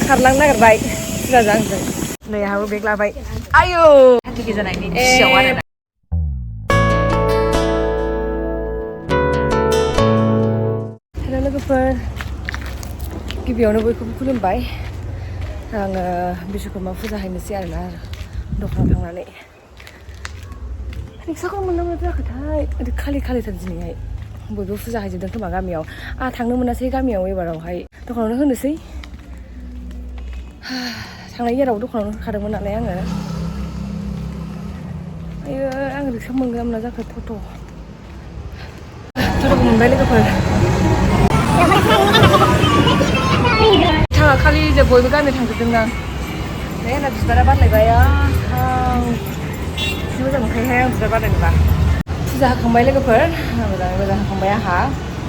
खारलांनो नागिरबाय फुजाजों आंजों नै आहाबो बेग लाबाय आयौ हाथि जनाइनि kusiyao आरोना हेल' लोगोफोर गिबियावनो बयखौबो खुलुमबाय आङो बिश्वकर्मा फुजा हैनोसै आरोना दखानाव थांनानै रिक्साखौ मोनना मोनाखैथाय ओरै खालि खालिथार दिनैहाय बयबो फुजा हैजोबदों खोमा गामियाव आंहा थांनो मोनासै गामियाव एबारावहाय दखानावनो होनोसै थांनाय इयाराव दखानावनो होखादोंमोन नालाय आङो आयो आं रिक्सा मोनगोन ना मोना जाखो टट'खौ मोनबाय लोगोफोर थाङा खालि जों बयबो गामियाव थांजोबदों ना बे आंना बिबारा बारलायबाय जि मोजां मोनखायोहाय आं बिबार बारलायनोबा फुजा होखांबाय लोगोफोर मोजाङै मोजां होखांबाय आंहा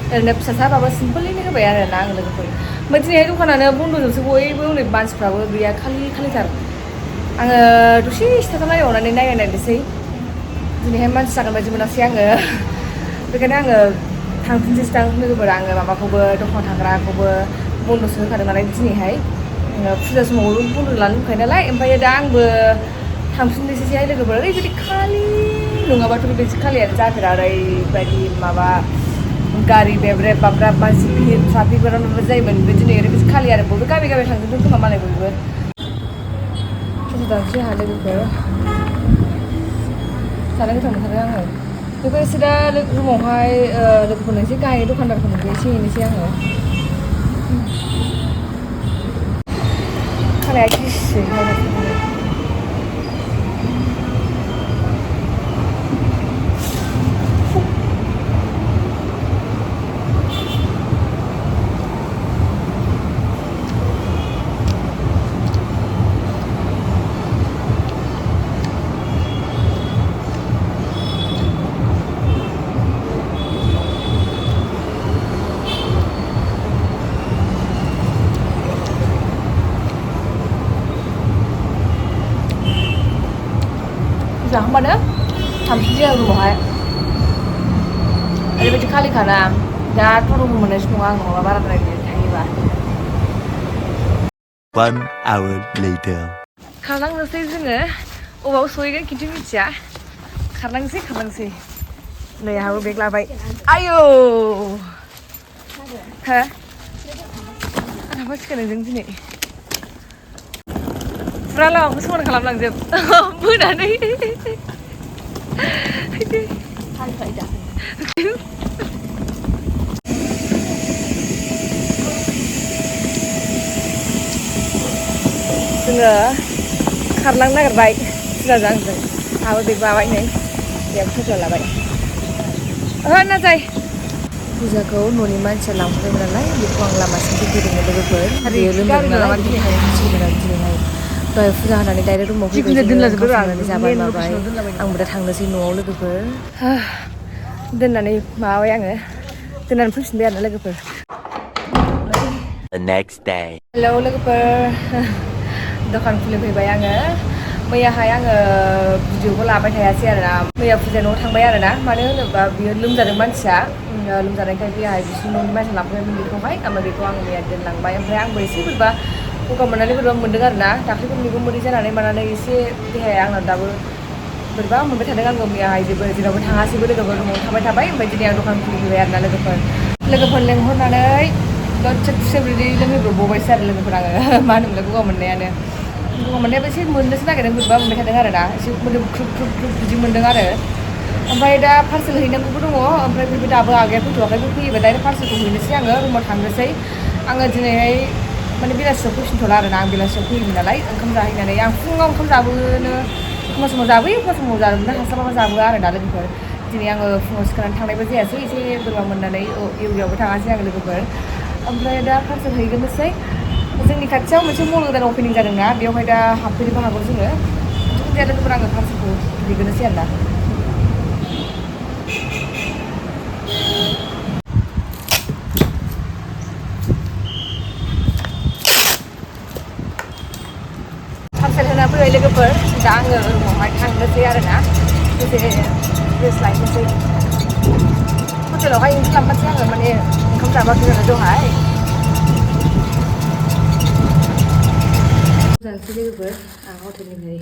ओरैनो फिसासाबाबो सिम्पोलैनो होबाय आरोना आं लोगोफोर ओमफ्राय दिनैहाय दखानानो बन्द'जोबसो बयबो हनै मानसिफ्राबो गैया खालि खालिथार आङो दसे सिथाथाम नायबावनानै नायनोसै दिनैहाय मानसि जागोन बायदि मोनासै आङो बेखायनो आङो थांफिनसैसो लोगोफोर आङो माबाखौबो दखानाव थाग्राखौबो बन्द'सो होखादों नालाय दिनैहाय फुजा समावबो बन्द' लानो होखायो नालाय ओमफ्राय दा आंबो थांफिननोसैहाय लोगोफोर ओरैबायदि खालि नङाबाथ' बेबायदि खालियानो जाफेरा ओरैबायदि माबा गारि बेब्रेब बाब्राब मानसि भिर ट्राफिकफोरा माबा जायोमोन बे दिनै ओरैबायदि खालि आरो बयबो गामि गामि थांजोबदों खोमा मालाय बयबो फुजानोसै आंहा लोगोफोर जानो गोथाव मोनथारो आङो बेखौ एसे दा रुमावहाय लोगोफोरनो एसे गाहाय दखानदारफोरनोबो एसे हैनोसै आङो खानाया गिसि जाखांबानो थांफिनसै आं रुमावहाय ओरैबायदि खालिखाना दा टट'बो मोननायसो नङा आं नङाबा बाराद्राय थायोबा 1 hour later खारलांनोसै जोङो अबाव सहैगोन खिन्थु मिथिया खारलांसै नै आहाबो बेग लाबाय आयौ हो आंहाबो सिखायदों दिनै फुरा लामाखौ समान खालामलांजोब बोनानै जोङो खारलांनो नागिरबाय फुजाजों आंजों आहाबो बेग लाबाय नै बेयाव फट' लाबाय ओहो नाजाय फुजाखौ न'नि मानसिया लांफैदोंमोन नालाय बेखौ आं लामासिम फैदोंमोन लोगोफोर बेयो लोमजादों नालाय दिनैहाय दहाय फुजा होनानै डाइरेक्ट रुमाव फैबाय ओंखाम संनानै जाबाय माबाय आंबो दा थांनोसै न'आव लोगोफोर दोननानै माबाबाय आङो दोननानै फैफिनबाय आरोना लोगोफोर The next day हेलौ लोगोफोर दखान खुलिफैबाय आङो मैयाहाय आङो भिडिअखौ लाबाय थायासै आरोना मैया फुजा न'आव थांबाय आरोना मानो होनोबा बियो लोमजादों मानसिया लोमजानायखाय मैयाहाय बिसोर न'नि मानसि लांफैबायमोन बेखौहाय ओमफ्राय बेखौ आङो मैया दोनलांबाय ओमफ्राय आंबो एसे बोरैबा गगा मोननानै बोरैबा मोनदों आरोना दाख्लैफोर मैगं मोदै जानानै मानानै एसे देहाया आंना दाबो बोरैबा मोनबाय थादों आङो मैयाहाय जेरावबो थाङासैबो लोगोफोर न'आव थाबाय ओमफ्राय दिनै आं दखान खुलिफैबाय आरोना लोगोफोर लेंहरनानै दसे खुसे बिदै लोंहैब्रबबावबायसो आरो लोगोफोर आङो मा होनोमोनलाय गगा मोननायाबो एसे मोननोसो नागिरदों बोरैबा मोनबाय थादों आरोना एसे मोदोम ख्रुब ख्रुब ख्रुब बिदि मोनदों आरो ओमफ्राय दा पार्सेल हैनांगौबो दङ ओमफ्राय बेबो दाबो आगैया फैथ'वाखै बे फैयोबा डाइरेक्ट पार्सेलखौ हैनोसै आङो रुमाव थांनोसै आङो दिनैहाय माने बेलासियाव फैफिनथ'ला आरोना आं बेलासियाव फैयोमोन नालाय ओंखाम जाहैनानै आं फुङाव ओंखाम जाबोनो एखमबा समाव जाबोयो एखमबा समाव जाबोनो हास्लाबाबा जाबोआ आरोना लोगोफोर दिनै आङो फुङाव सिखारनानै थांनायबो जायासै एसे बोरैबा मोननानै एवरियावबो थाङासै आङो लोगोफोर ओमफ्राय दा पार्सेल हैग्रोनोसै जोंनि खाथियाव मोनसे मल गोदान अपेनिं जादोंना बेवहाय दा हाबफैनोबो हागौ जोङो जिखुनु जाया लोगोफोर आङो पार्सेलखौ हैग्रोनोसै आरोना पार्सेल होना फैबाय लोगोफोर दा आङो रुमावहाय थांनोसै आरोना दसे रेस्ट लायनोसै हटेलावहाय ओंखाम लांफानोसै आङो माने ओंखाम जाबाखै नालाय दहाय लाबोयाखै लोगोफोर आं हटेलनिफ्राय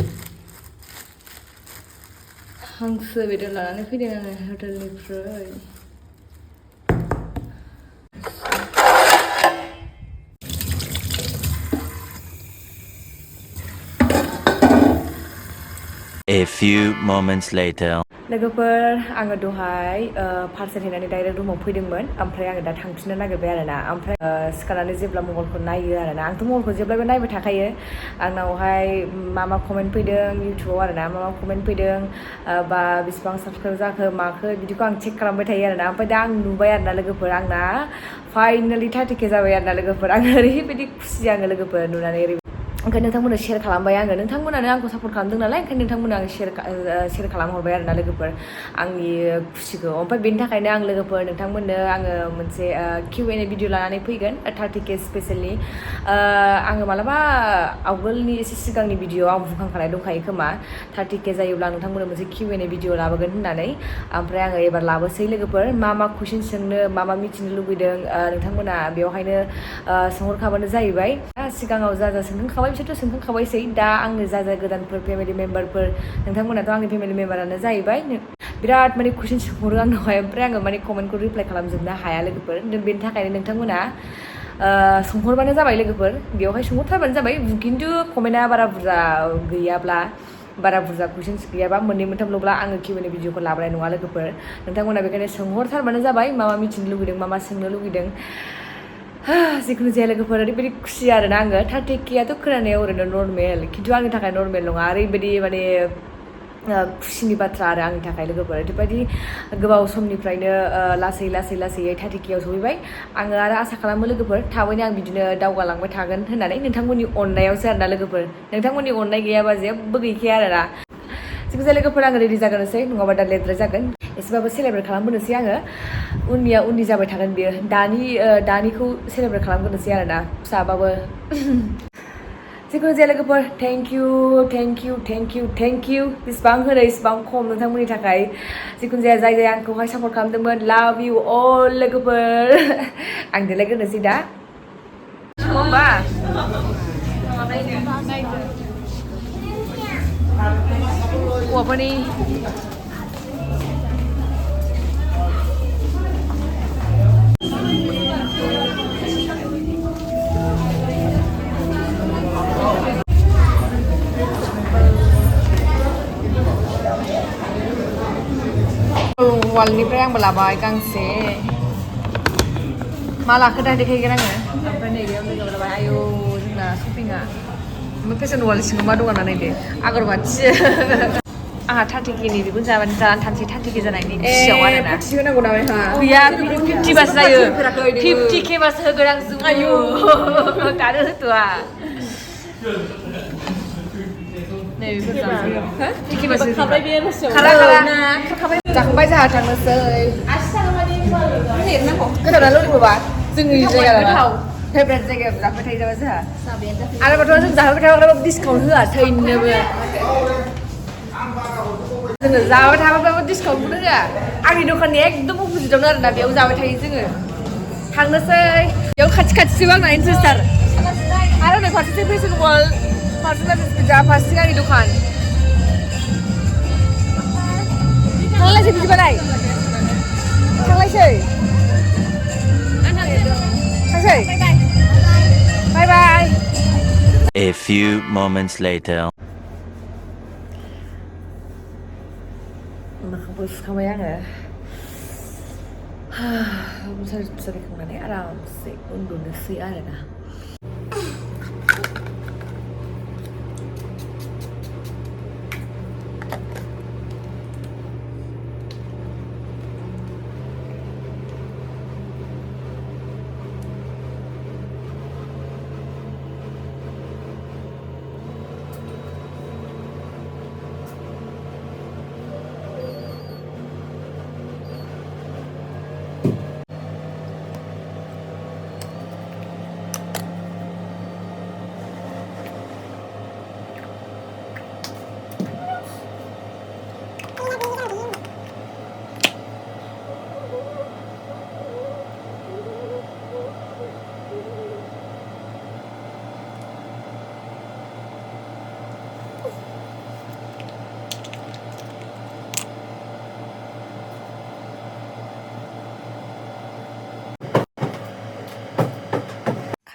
हांसो बेदर लानानै फैदों आङो हटेलनिफ्राय A few moments later. लोगोफोर आङो दहाय पार्सेल हैनानै डाइरेक्ट रुमाव फैदोंमोन ओमफ्राय आङो दा थांफिननो नागिरबाय आरोना ओमफ्राय सिखारनानै जेब्ला मबाइलखौ नायो आरोना आंथ' मबाइलखौ जेब्लाबो नायबाय थाखायो आंनावहाय मा कमेन्ट फैदों इउटुबाव आरोना मा कमेन्ट फैदों बा बेसेबां साबस्क्राइब जाखो माखो बिदिखौ आं चेक खालामबाय थायो आरोना ओमफ्राय दा आं नुबाय आरोना लोगोफोर आंना फाइनालि 30K जाबाय आरोना लोगोफोर आङो ओरैबायदि खुसि आङो लोगोफोर नुनानै ओंखायनो नोंथांमोननो शेयार खालामबाय आङो नोंथांमोनानो आंखौ सापर्ट खालामदों नालाय ओंखायनो नोंथांमोननो आं शेयार खालामहरबाय आरोना लोगोफोर आंनि खुसिखौ ओमफ्राय बेनि थाखायनो आं लोगोफोर नोंथांमोननो आङो मोनसे Q&A भिडिअ लानानै फैगोन 30K स्पेसियेलि आङो मालाबा आवगोलनि एसे सिगांनि भिडिअ आं बुंखांखानाय दंखायो खोमा 30K जायोब्ला नोंथांमोननो मोनसे Q&A भिडिअ लाबोगोन होननानै ओमफ्राय आङो एबार लाबोसै लोगोफोर मा कुइसन सोंनो मा मिथिनो लुबैदों नोंथांमोना बेवहायनो सोंहरखाबानो जाहैबाय सिगाङाव जा सोंखांखाबाय बिसोरथ' सोंखांखाबायसै दा आंनो जा गोदानफोर फेमिलि मेम्बारफोर नोंथांमोनाथ' आंनि फेमिलि मेम्बारानो जाहैबाय बिराद माने कुइसन सोंहरो आंनावहाय ओमफ्राय आङो माने कमेन्टखौ रिप्लाइ खालामजोबनो हाया लोगोफोर बेनि थाखायनो नोंथांमोना सोंहरबानो जाबाय लोगोफोर बेवहाय सोंहरथारबानो जाबाय खिन्थु कमेन्टआ बारा बुरजा गैयाब्ला बारा बुरजा कुइसन्स गैयाबा मोननै मोनथामल'ब्ला आङो Q&A भिडिअखौ लाबोनाय नङा लोगोफोर नोंथांमोना बेखायनो सोंहरथारबानो जाबाय मा मिथिनो लुबैदों मा सोंनो लुबैदों जिखुनु जाया लोगोफोर ओरैबायदि खुसि आरोना आङो 30Kआथ' खोनानायाव ओरैनो नर्मेल खिन्थु आंनि थाखाय नर्मेल नङा ओरैबायदि माने खुसिनि बाथ्रा आरो आंनि थाखाय लोगोफोर ओरैबायदि गोबाव समनिफ्रायनो लासै 30Kआव सहैबाय आङो आरो आसा खालामो लोगोफोर थाबैनो आं बिदिनो दावगालांबाय थागोन होननानै नोंथांमोननि अननायावसो आरोना लोगोफोर नोंथांमोननि अननाय गैयाबा जेबो गैखाया आरोना जिखुनु जाया लोगोफोर आङो रेडि जागोनसै नङाबा दा लेटद्राय जागोन एसेबाबो सेलेब्रेट खालामबोनोसै आङो उननिया उननि जाबाय थागोन बियो दानिखौ सेलेब्रेट खालामबोनोसै आरोना फिसाबाबो जिखुनु जाया लोगोफोर थेंक इउ बेसेबां होनो इसेबां खम नोंथांमोननि थाखाय जिखुनु जाया जाय आंखौहाय सापर्ट खालामदोंमोन लाभ इउ अल लोगोफोर आं देलायग्रोनोसै दा होमबा हौवाफोरनि वालनिफ्राय आंबो लाबाय गांसे मा लाखो दा देखायगोन आङो ओमफ्राय नैबेयाव लोगो लाबाय आयौ जोंना शपिंआ ओमफ्राय फेशन वाल सिङाव मा दङ नायदो आगरबाथि आंहा 30Kनि बेखौनो जानानै थानोसै 30K जानायनि खुसियाव आरोना होनांगौ नामा गैया 50 बासो जायो 50K बासो होगोन आं आयौ दानो होथ'आ जाखांबाय जोंहा थांनोसै गोथावना ललिपपा जोंनि जायगा फेभरेट जायगायाव जाबाय थायो जाबा जोंहा आरोबाथ' जों जाहोबाय थाबाबो डिसकाउन्ट होआ थैनोबो जोङो जाबाय थाबाबो डिसकाउन्टखौनो होआ आंनि दखाननि एकदम अपोजिटावनो आरोना बेयाव जाबाय थायो जोङो थांनोसै बेयाव खाथिसो आंना इन्टारेस्टार आरो नै फारसेथिं फेशन वाल फारसेथिं जा फारसेथिं आंनि दखान थांलायसै बिदिबालाय थांलायसै थांसै बाय बाय A few moments later. मोखांबो सुखांबाय आङो मुसारिखांनानै आरामसे उन्दुनोसै आरोना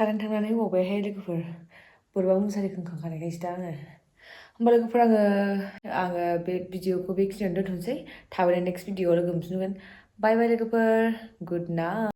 कारेन्ट थांनानै होबावबायहाय लोगोफोर बोरैबा मुसारि खोंखांखानायखायसो दा आङो होमबा लोगोफोर आङो बे भिडिअखौ बेखिनियावनो दोनथ'नोसै थाबैनो नेक्स्ट भिडिअआव लोगो मोनफिनगोन बाय बाय लोगोफोर गुड नाइट